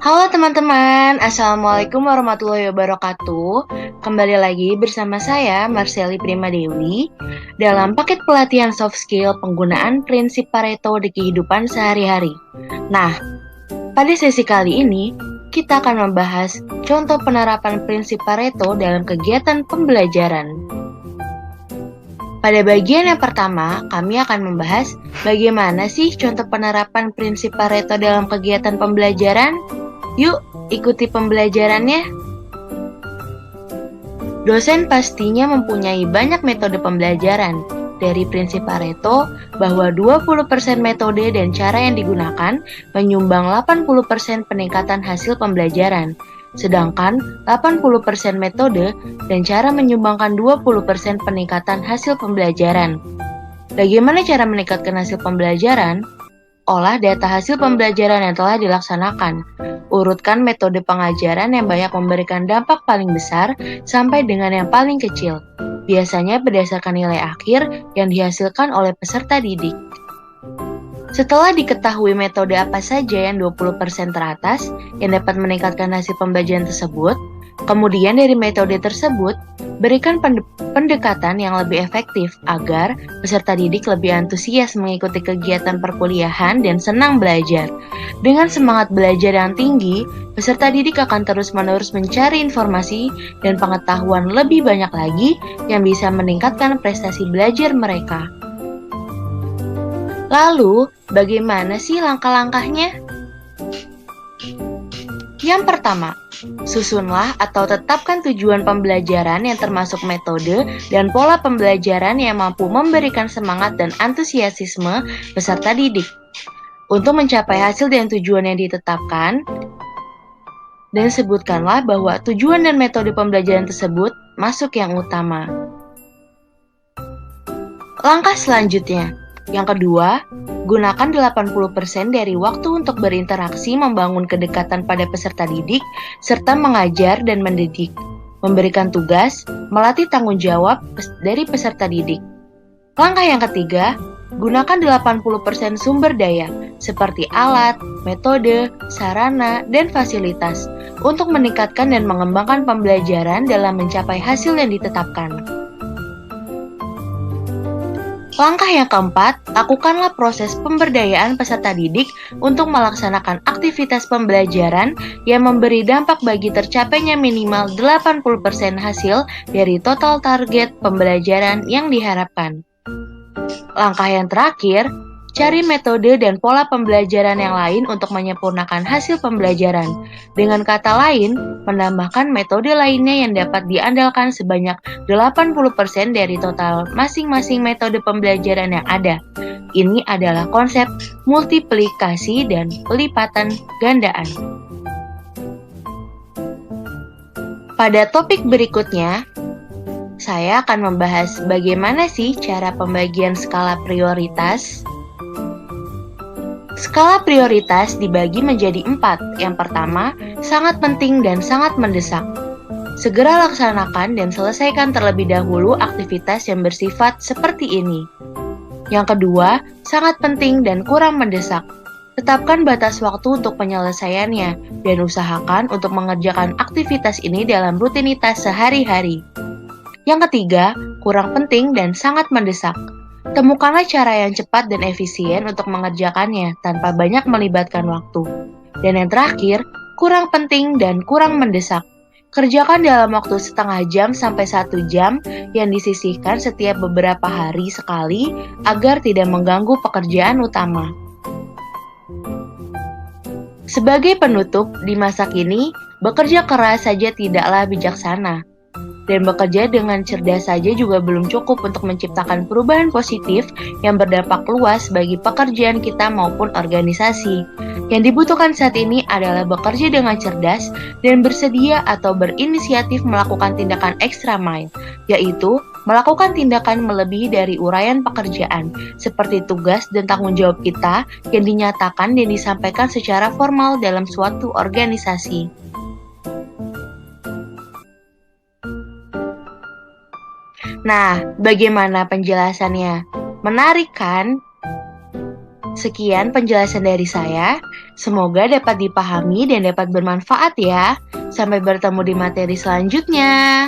Halo teman-teman, Assalamualaikum warahmatullahi wabarakatuh. Kembali lagi bersama saya, Marseli Primadewi, dalam paket pelatihan soft skill penggunaan prinsip Pareto di kehidupan sehari-hari. Nah, pada sesi kali ini, kita akan membahas contoh penerapan prinsip Pareto dalam kegiatan pembelajaran. Pada bagian yang pertama, kami akan membahas bagaimana sih contoh penerapan prinsip Pareto dalam kegiatan pembelajaran. Yuk, ikuti pembelajarannya. Dosen pastinya mempunyai banyak metode pembelajaran. Dari prinsip Pareto, bahwa 20% metode dan cara yang digunakan menyumbang 80% peningkatan hasil pembelajaran. Sedangkan 80% metode dan cara menyumbangkan 20% peningkatan hasil pembelajaran. Bagaimana cara meningkatkan hasil pembelajaran? Olah data hasil pembelajaran yang telah dilaksanakan. Urutkan metode pengajaran yang banyak memberikan dampak paling besar sampai dengan yang paling kecil. Biasanya berdasarkan nilai akhir yang dihasilkan oleh peserta didik. Setelah diketahui metode apa saja yang 20% teratas yang dapat meningkatkan hasil pembelajaran tersebut, kemudian dari metode tersebut, berikan pendekatan yang lebih efektif agar peserta didik lebih antusias mengikuti kegiatan perkuliahan dan senang belajar. Dengan semangat belajar yang tinggi, peserta didik akan terus-menerus mencari informasi dan pengetahuan lebih banyak lagi yang bisa meningkatkan prestasi belajar mereka. Lalu, bagaimana sih langkah-langkahnya? Yang pertama, susunlah atau tetapkan tujuan pembelajaran yang termasuk metode dan pola pembelajaran yang mampu memberikan semangat dan antusiasme peserta didik. Untuk mencapai hasil dan tujuan yang ditetapkan, dan sebutkanlah bahwa tujuan dan metode pembelajaran tersebut masuk yang utama. Langkah selanjutnya, yang kedua, gunakan 80% dari waktu untuk berinteraksi membangun kedekatan pada peserta didik, serta mengajar dan mendidik, memberikan tugas, melatih tanggung jawab dari peserta didik. Langkah yang ketiga, gunakan 80% sumber daya, seperti alat, metode, sarana, dan fasilitas, untuk meningkatkan dan mengembangkan pembelajaran dalam mencapai hasil yang ditetapkan. Langkah yang keempat, lakukanlah proses pemberdayaan peserta didik untuk melaksanakan aktivitas pembelajaran yang memberi dampak bagi tercapainya minimal 80% hasil dari total target pembelajaran yang diharapkan. Langkah yang terakhir, cari metode dan pola pembelajaran yang lain untuk menyempurnakan hasil pembelajaran. Dengan kata lain, menambahkan metode lainnya yang dapat diandalkan sebanyak 80% dari total masing-masing metode pembelajaran yang ada. Ini adalah konsep multiplikasi dan pelipatan gandaan. Pada topik berikutnya, saya akan membahas bagaimana sih cara pembagian skala prioritas. Skala prioritas dibagi menjadi 4. Yang pertama, sangat penting dan sangat mendesak. Segera laksanakan dan selesaikan terlebih dahulu aktivitas yang bersifat seperti ini. Yang kedua, sangat penting dan kurang mendesak. Tetapkan batas waktu untuk penyelesaiannya dan usahakan untuk mengerjakan aktivitas ini dalam rutinitas sehari-hari. Yang ketiga, kurang penting dan sangat mendesak. Temukanlah cara yang cepat dan efisien untuk mengerjakannya tanpa banyak melibatkan waktu. Dan yang terakhir, kurang penting dan kurang mendesak. Kerjakan dalam waktu setengah jam sampai 1 jam yang disisihkan setiap beberapa hari sekali agar tidak mengganggu pekerjaan utama. Sebagai penutup, di masa kini, bekerja keras saja tidaklah bijaksana. Dan bekerja dengan cerdas saja juga belum cukup untuk menciptakan perubahan positif yang berdampak luas bagi pekerjaan kita maupun organisasi. Yang dibutuhkan saat ini adalah bekerja dengan cerdas dan bersedia atau berinisiatif melakukan tindakan extra mile, yaitu melakukan tindakan melebihi dari uraian pekerjaan, seperti tugas dan tanggung jawab kita yang dinyatakan dan disampaikan secara formal dalam suatu organisasi. Nah, bagaimana penjelasannya? Menarik kan? Sekian penjelasan dari saya. Semoga dapat dipahami dan dapat bermanfaat ya. Sampai bertemu di materi selanjutnya.